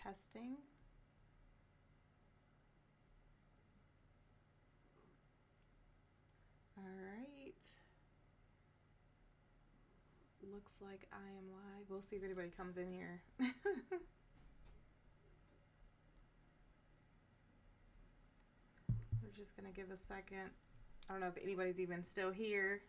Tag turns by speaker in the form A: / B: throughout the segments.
A: Testing. All right. Looks like I am live. We'll see if anybody comes in here. We're just going to give a second. I don't know if anybody's even still here.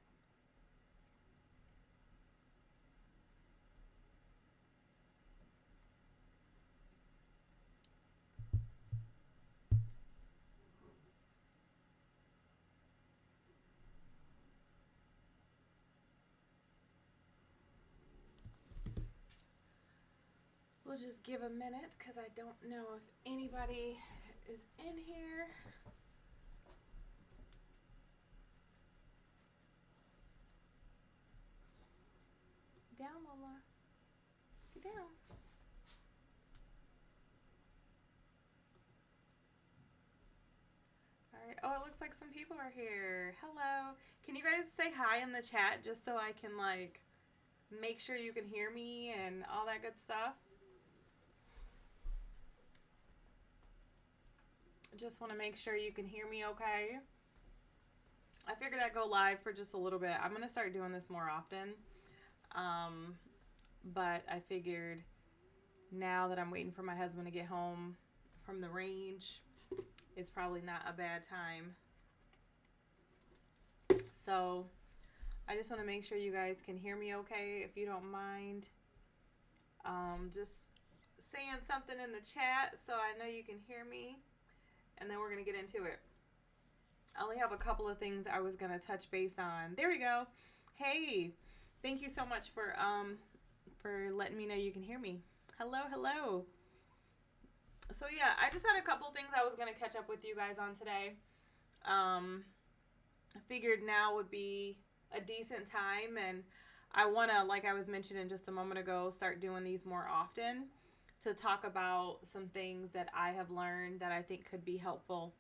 A: We'll just give a minute because I don't know if anybody is in here. Down, Lola. Get down. All right. Oh, it looks like some people are here. Hello. Can you guys say hi in the chat just so I can, like, make sure you can hear me and all that good stuff? Just want to make sure you can hear me okay. I figured I'd go live for just a little bit. I'm going to start doing this more often. But I figured now that I'm waiting for my husband to get home from the range, it's probably not a bad time. So I just want to make sure you guys can hear me okay, if you don't mind. Just saying something in the chat so I know you can hear me. And then we're going to get into it. I only have a couple of things I was going to touch base on. There we go. Hey, thank you so much for letting me know you can hear me. Hello, hello. So yeah, I just had a couple things I was going to catch up with you guys on today. I figured now would be a decent time, and I want to, like I was mentioning just a moment ago, start doing these more often to talk about some things that I have learned that I think could be helpful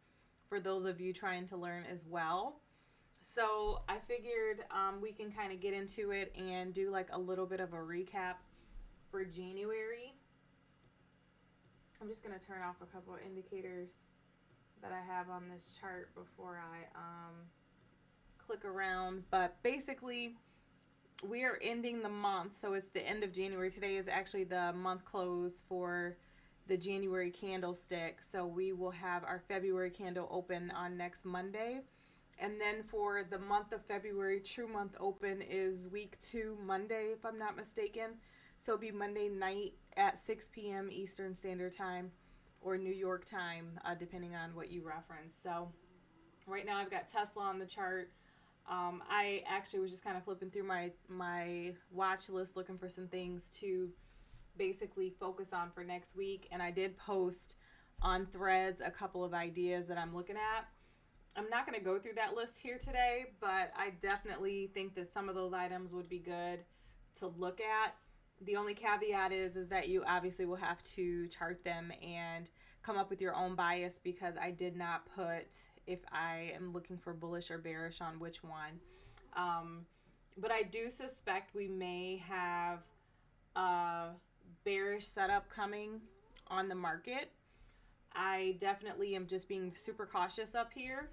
A: for those of you trying to learn as well. So I figured we can kind of get into it and do like a little bit of a recap for January. I'm just going to turn off a couple of indicators that I have on this chart before I click around. But basically, we are ending the month, so it's the end of January. Today is actually the month close for the January candlestick. So we will have our February candle open on next Monday. And then for the month of February, true month open is week 2, Monday, if I'm not mistaken. So it'll be Monday night at 6 p.m. Eastern Standard Time or New York time, depending on what you reference. So right now I've got Tesla on the chart. I actually was just kind of flipping through my watch list looking for some things to basically focus on for next week. And I did post on Threads a couple of ideas that I'm looking at. I'm not going to go through that list here today, but I definitely think that some of those items would be good to look at. The only caveat is that you obviously will have to chart them and come up with your own bias, because I did not put if I am looking for bullish or bearish on which one. But I do suspect we may have a bearish setup coming on the market. I definitely am just being super cautious up here.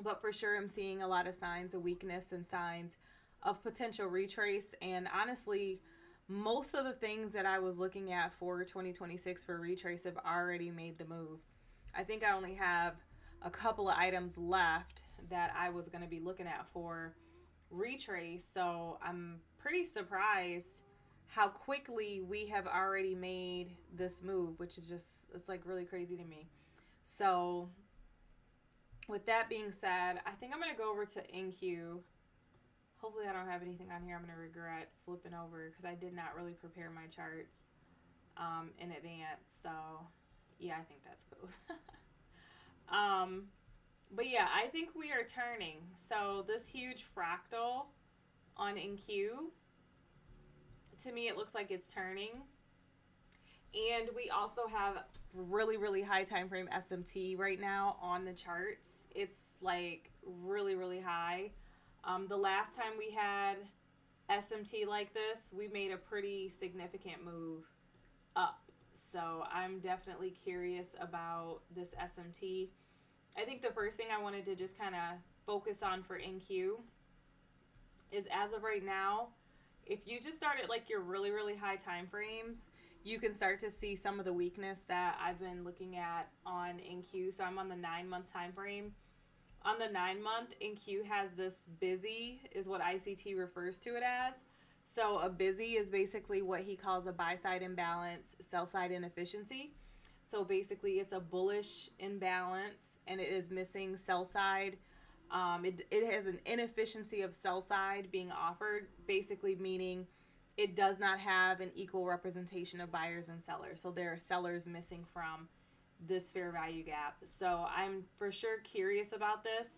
A: But for sure, I'm seeing a lot of signs of weakness and signs of potential retrace. And honestly, most of the things that I was looking at for 2026 for retrace have already made the move. I think I only have a couple of items left that I was going to be looking at for retrace. So I'm pretty surprised how quickly we have already made this move, which is just, it's like really crazy to me. So with that being said, I think I'm going to go over to NQ. Hopefully I don't have anything on here I'm going to regret flipping over, because I did not really prepare my charts in advance. So yeah, I think that's cool. But yeah, I think we are turning. So this huge fractal on NQ, to me it looks like it's turning. And we also have really, really high time frame SMT right now on the charts. It's like really, really high. The last time we had SMT like this, we made a pretty significant move up. So I'm definitely curious about this SMT. I think the first thing I wanted to just kind of focus on for NQ is, as of right now, if you just start at like your really, really high time frames, you can start to see some of the weakness that I've been looking at on NQ. So I'm on the 9-month time frame. On the 9-month, NQ has this busy, is what ICT refers to it as. So a busy is basically what he calls a buy-side imbalance, sell-side inefficiency. So basically it's a bullish imbalance and it is missing sell-side. It has an inefficiency of sell-side being offered, basically meaning it does not have an equal representation of buyers and sellers. So there are sellers missing from this fair value gap. So I'm for sure curious about this.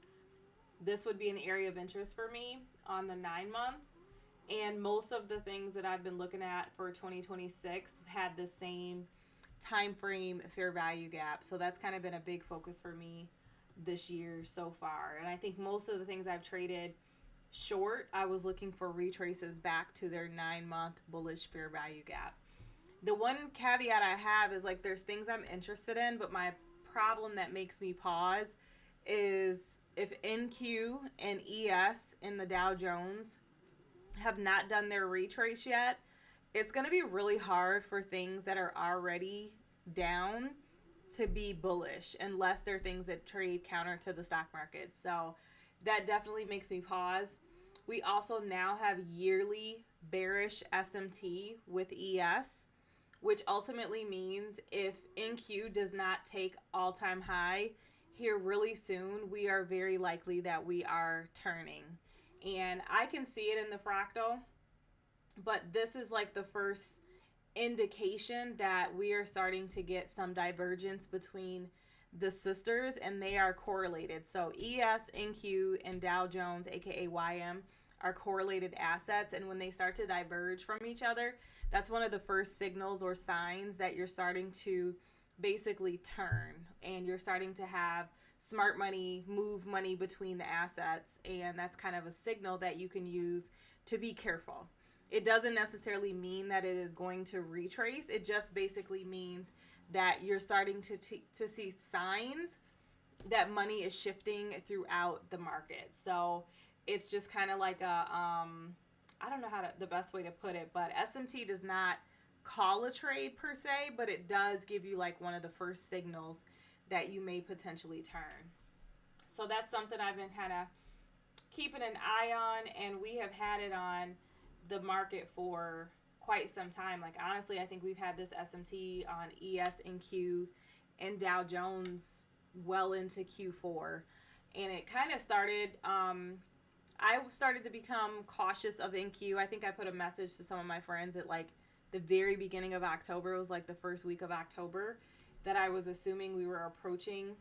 A: This would be an area of interest for me on the 9-month. And most of the things that I've been looking at for 2026 had the same time frame fair value gap. So that's kind of been a big focus for me this year so far. And I think most of the things I've traded short, I was looking for retraces back to their 9-month bullish fair value gap. The one caveat I have is like there's things I'm interested in, but my problem that makes me pause is if NQ and ES in the Dow Jones have not done their retrace yet, it's going to be really hard for things that are already down to be bullish unless they're things that trade counter to the stock market. So that definitely makes me pause. We also now have yearly bearish SMT with ES, which ultimately means if NQ does not take all-time high here really soon, we are very likely that we are turning. And I can see it in the fractal, but this is like the first indication that we are starting to get some divergence between the sisters, and they are correlated. So ES, NQ, and Dow Jones, aka YM, are correlated assets, and when they start to diverge from each other, that's one of the first signals or signs that you're starting to basically turn, and you're starting to have smart money move money between the assets, and that's kind of a signal that you can use to be careful. It doesn't necessarily mean that it is going to retrace. It just basically means that you're starting to see signs that money is shifting throughout the market. So it's just kind of like a, I don't know the best way to put it, but SMT does not call a trade per se, but it does give you like one of the first signals that you may potentially turn. So that's something I've been kind of keeping an eye on, and we have had it on the market for quite some time. Like honestly, I think we've had this SMT on ES, NQ, and Dow Jones well into Q4, and it kind of started, I started to become cautious of NQ. I think I put a message to some of my friends at like the very beginning of October. It was like the first week of October that I was assuming we were approaching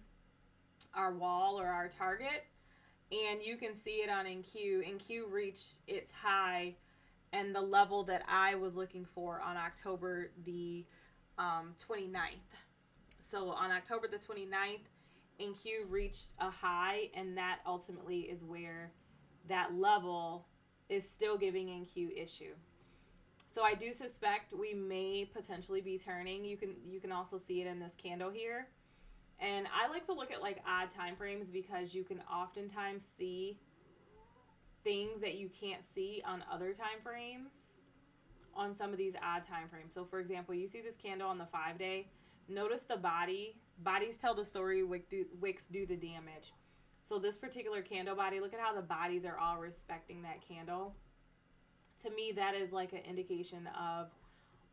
A: our wall or our target. And you can see it on NQ. NQ reached its high and the level that I was looking for on October the 29th. So on October the 29th, NQ reached a high, and that ultimately is where that level is still giving NQ issue. So I do suspect we may potentially be turning. You can also see it in this candle here. And I like to look at like odd time frames because you can oftentimes see things that you can't see on other time frames on some of these odd time frames. So for example, you see this candle on the 5-day. Notice the body. Bodies tell the story, wicks do the damage. So this particular candle body, look at how the bodies are all respecting that candle. To me, that is like an indication of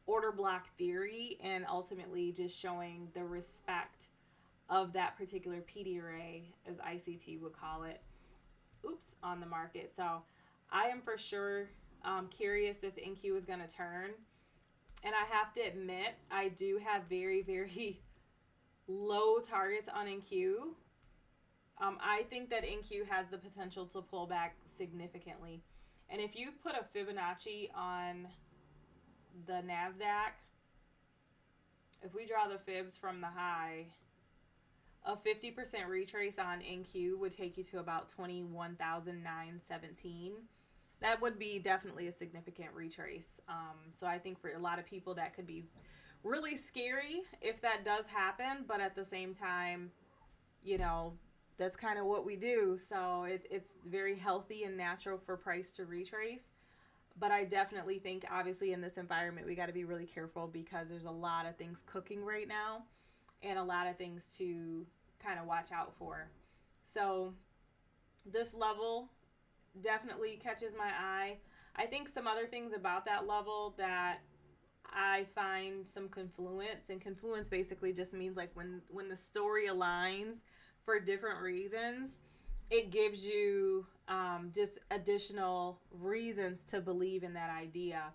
A: order block theory and ultimately just showing the respect of that particular PD array, as ICT would call it, on the market. So I am for sure curious if NQ is going to turn. And I have to admit, I do have very, very low targets on NQ. I think that NQ has the potential to pull back significantly. And if you put a Fibonacci on the NASDAQ, if we draw the fibs from the high, a 50% retrace on NQ would take you to about 21,917. That would be definitely a significant retrace. So I think for a lot of people that could be really scary if that does happen, but at the same time, you know, that's kind of what we do. So it's very healthy and natural for price to retrace. But I definitely think, obviously, in this environment, we got to be really careful because there's a lot of things cooking right now and a lot of things to kind of watch out for. So this level definitely catches my eye. I think some other things about that level that I find some confluence, and confluence basically just means like when the story aligns for different reasons, it gives you just additional reasons to believe in that idea.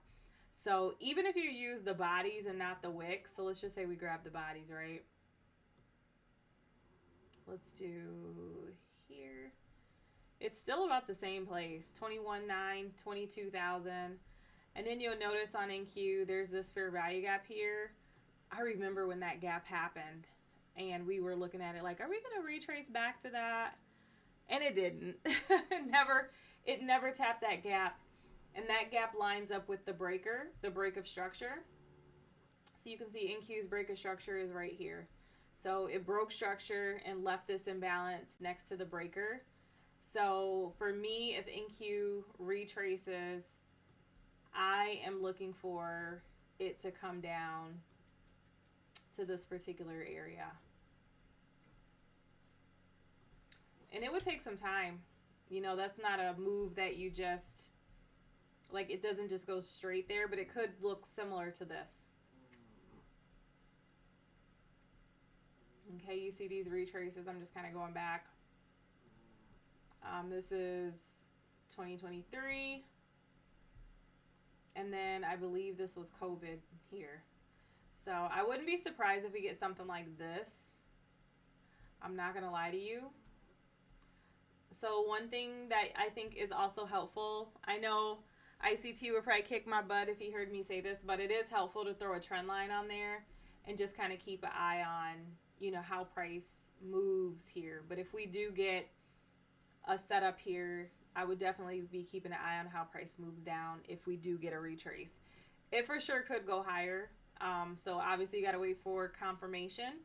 A: So even if you use the bodies and not the wicks, so let's just say we grab the bodies, right? Let's do here. It's still about the same place, 21,900, 22,000. And then you'll notice on NQ, there's this fair value gap here. I remember when that gap happened and we were looking at it like, are we going to retrace back to that? And it didn't. It never tapped that gap. And that gap lines up with the breaker, the break of structure. So you can see NQ's break of structure is right here. So it broke structure and left this imbalance next to the breaker. So for me, if NQ retraces, I am looking for it to come down to this particular area. And it would take some time. You know, that's not a move that you just, like, it doesn't just go straight there, but it could look similar to this. Okay, you see these retraces. I'm just kind of going back. This is 2023. And then I believe this was COVID here. So I wouldn't be surprised if we get something like this. I'm not going to lie to you. So one thing that I think is also helpful, I know ICT would probably kick my butt if he heard me say this, but it is helpful to throw a trend line on there and just kind of keep an eye on, you know, how price moves here. But if we do get a setup here, I would definitely be keeping an eye on how price moves down if we do get a retrace. It for sure could go higher. So obviously you got to wait for confirmation.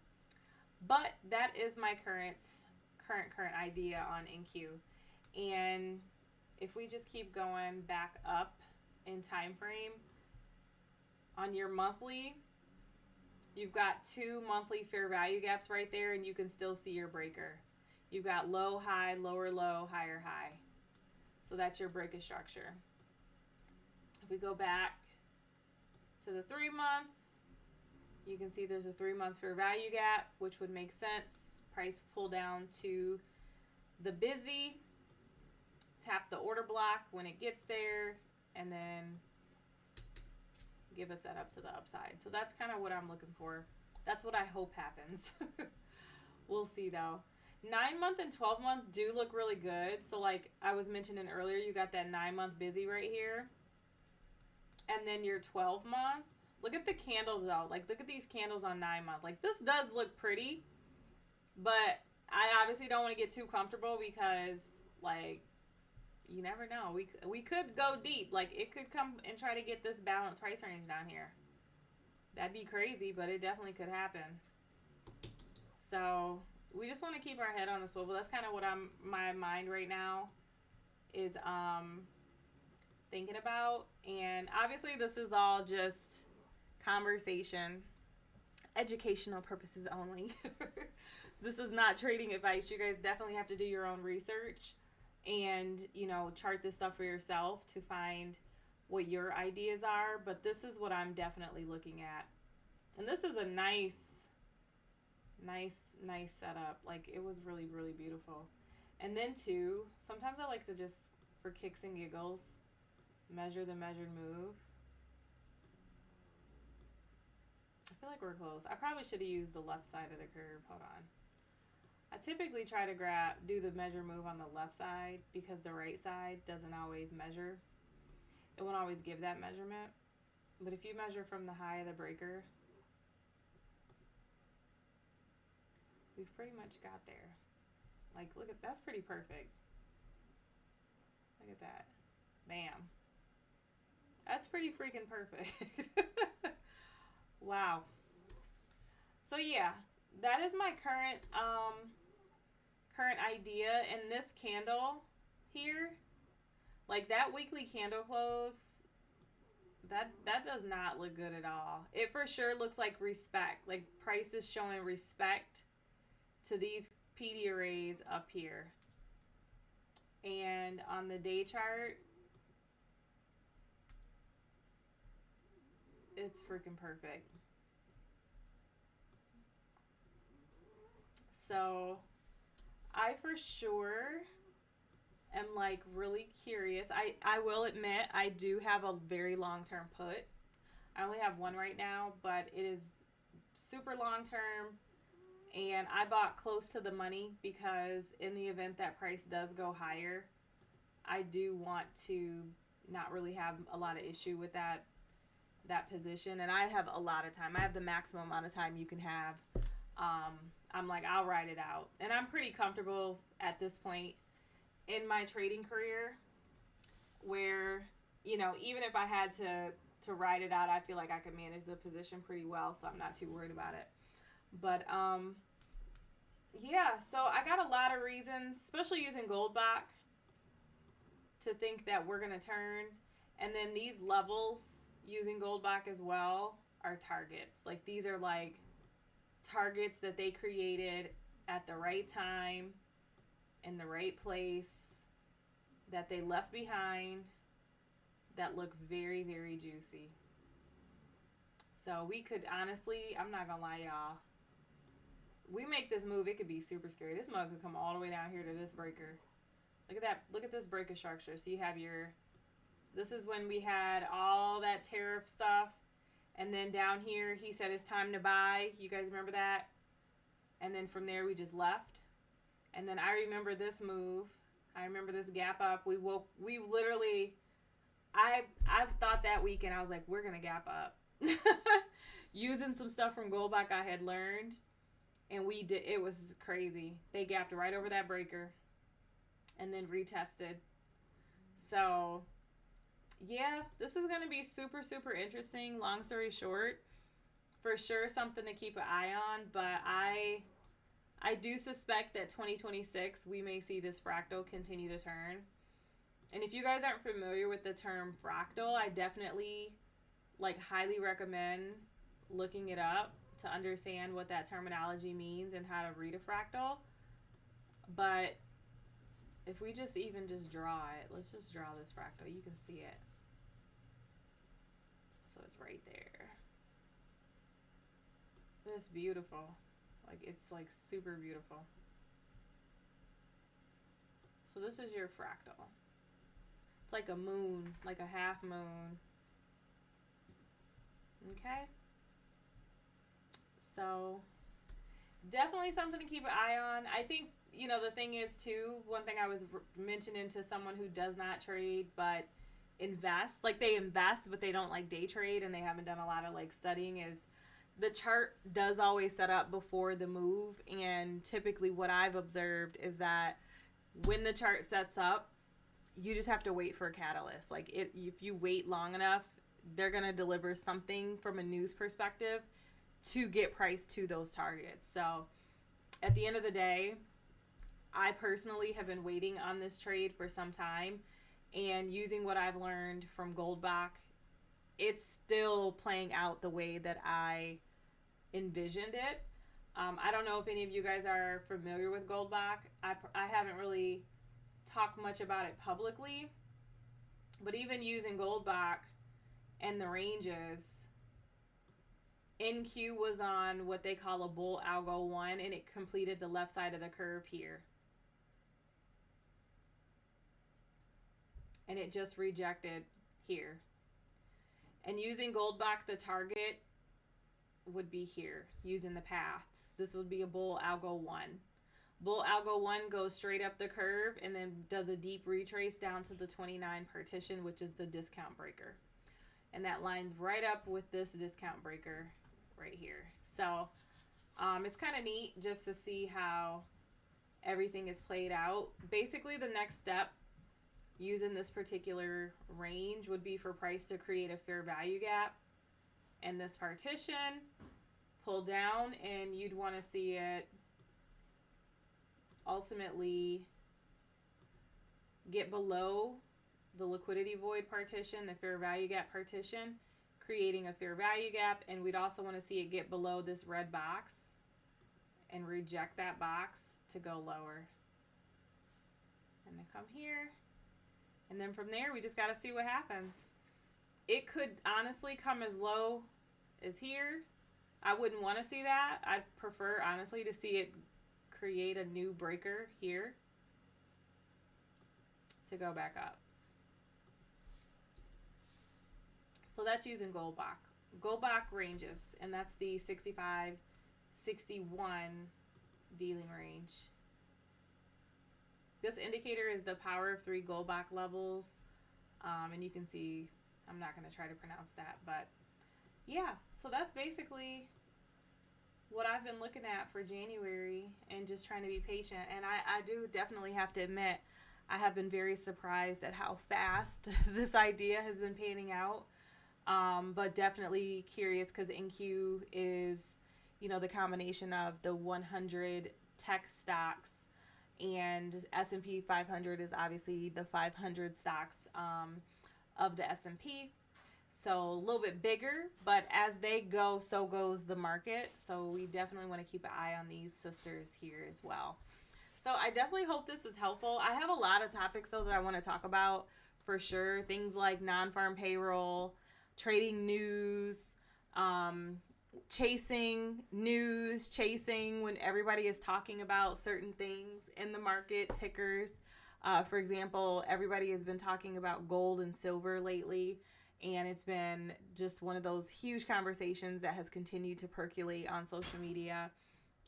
A: But that is my current idea on NQ. And if we just keep going back up in time frame, on your monthly, you've got two monthly fair value gaps right there, and you can still see your breaker. You've got low, high, lower, low, higher, high. So that's your break of structure. If we go back to the 3 month, you can see there's a 3 month fair value gap, which would make sense. Price pull down to the busy, tap the order block when it gets there, and then give a setup to the upside. So that's kind of what I'm looking for. That's what I hope happens. We'll see though. 9 month and 12 month do look really good. So like I was mentioning earlier, you got that 9 month busy right here. And then your 12 month. Look at the candles though. Like look at these candles on 9 month. Like this does look pretty. But I obviously don't want to get too comfortable because like you never know. We could go deep. Like it could come and try to get this balanced price range down here. That'd be crazy, but it definitely could happen. So we just want to keep our head on a swivel. That's kind of what my mind right now is thinking about. And obviously this is all just conversation, educational purposes only. This is not trading advice. You guys definitely have to do your own research and, you know, chart this stuff for yourself to find what your ideas are. But this is what I'm definitely looking at. And this is a nice setup. Like it was really, really beautiful. And then too, sometimes I like to just, for kicks and giggles, measure the measured move. I feel like we're close. I probably should have used the left side of the curve. Hold on. I typically try to do the measure move on the left side because the right side doesn't always measure. It won't always give that measurement. But if you measure from the high of the breaker, we've pretty much got there. Like, look at, that's pretty perfect. Look at that. Bam. That's pretty freaking perfect. Wow. So yeah, that is my current idea. And this candle here, like that weekly candle close, that does not look good at all. It for sure looks like respect. Like price is showing respect to these PD arrays up here. And on the day chart, it's freaking perfect. So I for sure am like really curious. I will admit I do have a very long term put. I only have one right now, but it is super long term. And I bought close to the money because in the event that price does go higher, I do want to not really have a lot of issue with that position. And I have a lot of time. I have the maximum amount of time you can have. I'm like, I'll ride it out. And I'm pretty comfortable at this point in my trading career where, you know, even if I had to ride it out, I feel like I could manage the position pretty well, so I'm not too worried about it. But yeah, so I got a lot of reasons, especially using Goldbach, to think that we're going to turn. And then these levels using Goldbach as well are targets. Like these are like targets that they created at the right time, in the right place, that they left behind, that look very, very juicy. So we could honestly, I'm not gonna lie, y'all, we make this move, it could be super scary. This mug could come all the way down here to this breaker. Look at that. Look at this breaker structure. So you have your, this is when we had all that tariff stuff. And then down here, he said it's time to buy. You guys remember that? And then from there, we just left. And then I remember this move. I remember this gap up. We literally, I've thought that weekend, I was like, we're going to gap up. Using some stuff from Goldbach I had learned. And we did, it was crazy. They gapped right over that breaker and then retested. So yeah, this is going to be super, super interesting. Long story short, for sure something to keep an eye on, but I do suspect that 2026 we may see this fractal continue to turn. And if you guys aren't familiar with the term fractal, I definitely highly recommend looking it up to understand what that terminology means and how to read a fractal. But if we just draw it, let's just draw this fractal. You can see it. So it's right there. It's beautiful. It's super beautiful. So this is your fractal. It's like a moon, like a half moon. Okay? So definitely something to keep an eye on. I think, the thing is too, one thing I was mentioning to someone who does not trade but invest, they invest but they don't day trade and they haven't done a lot of studying, is the chart does always set up before the move. And typically what I've observed is that when the chart sets up, you just have to wait for a catalyst. If you wait long enough, they're going to deliver something from a news perspective to get price to those targets. So at the end of the day, I personally have been waiting on this trade for some time, and using what I've learned from Goldbach, it's still playing out the way that I envisioned it. I don't know if any of you guys are familiar with Goldbach. I haven't really talked much about it publicly, but even using Goldbach and the ranges, NQ was on what they call a bull algo 1, and it completed the left side of the curve here. And it just rejected here. And using Goldbach, the target would be here, using the paths. This would be a bull algo 1. Bull algo 1 goes straight up the curve and then does a deep retrace down to the 29 partition, which is the discount breaker. And that lines right up with this discount breaker right here. So it's kind of neat just to see how everything is played out. Basically, the next step using this particular range would be for price to create a fair value gap and this partition, pull down, and you'd want to see it ultimately get below the liquidity void partition, the fair value gap partition, creating a fair value gap. And we'd also want to see it get below this red box and reject that box to go lower. And then come here. And then from there, we just got to see what happens. It could honestly come as low as here. I wouldn't want to see that. I'd prefer, honestly, to see it create a new breaker here to go back up. So that's using Goldbach ranges, and that's the 65, 61 dealing range. This indicator is the power of 3 Goldbach levels, and you can see, I'm not going to try to pronounce that, but yeah, so that's basically what I've been looking at for January and just trying to be patient. And I do definitely have to admit, I have been very surprised at how fast this idea has been panning out, but definitely curious because NQ is, you know, the combination of the 100 tech stocks, and S&P 500 is obviously the 500 stocks of the S&P. So a little bit bigger, but as they go, so goes the market. So we definitely want to keep an eye on these sisters here as well. So I definitely hope this is helpful. I have a lot of topics though that I want to talk about for sure. Things like non-farm payroll, trading news, chasing news, chasing when everybody is talking about certain things in the market, tickers. For example, everybody has been talking about gold and silver lately, and it's been just one of those huge conversations that has continued to percolate on social media.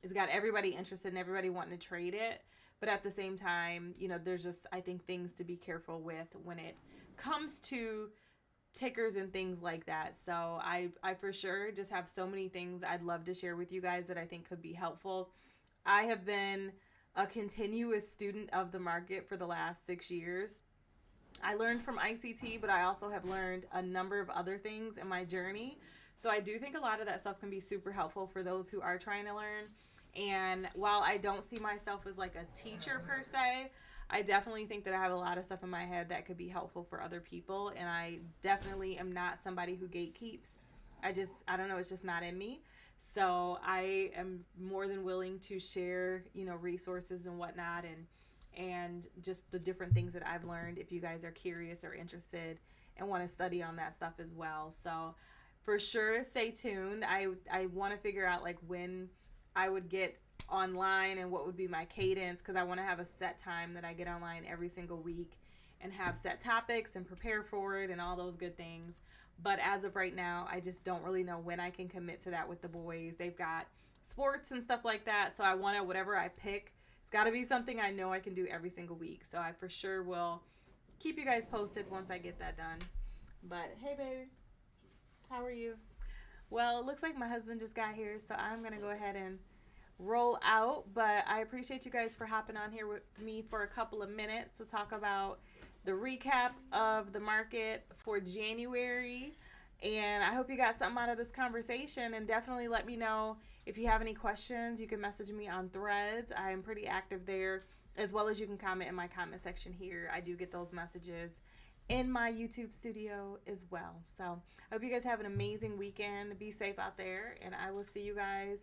A: It's got everybody interested and everybody wanting to trade it. But at the same time, you know, there's just, I think, things to be careful with when it comes to tickers and things like that. So I for sure just have so many things I'd love to share with you guys that I think could be helpful. I have been a continuous student of the market for the last 6 years. I learned from ICT, but I also have learned a number of other things in my journey. So I do think a lot of that stuff can be super helpful for those who are trying to learn. And while I don't see myself as like a teacher per se, I definitely think that I have a lot of stuff in my head that could be helpful for other people. And I definitely am not somebody who gatekeeps. I don't know, it's just not in me. So I am more than willing to share, you know, resources and whatnot, and just the different things that I've learned if you guys are curious or interested and want to study on that stuff as well. So for sure, stay tuned. I want to figure out like when I would get online and what would be my cadence, because I want to have a set time that I get online every single week and have set topics and prepare for it and all those good things. But as of right now, I just don't really know when I can commit to that with the boys. They've got sports and stuff like that, so I want to, whatever I pick, it's got to be something I know I can do every single week. So I for sure will keep you guys posted once I get that done. But hey babe, how are you? Well, it looks like my husband just got here, so I'm going to go ahead and roll out. But I appreciate you guys for hopping on here with me for a couple of minutes to talk about the recap of the market for January. And I hope you got something out of this conversation, and definitely let me know if you have any questions. You can message me on Threads. I am pretty active there, as well as you can comment in my comment section here. I do get those messages in my YouTube studio as well. So I hope you guys have an amazing weekend. Be safe out there, and I will see you guys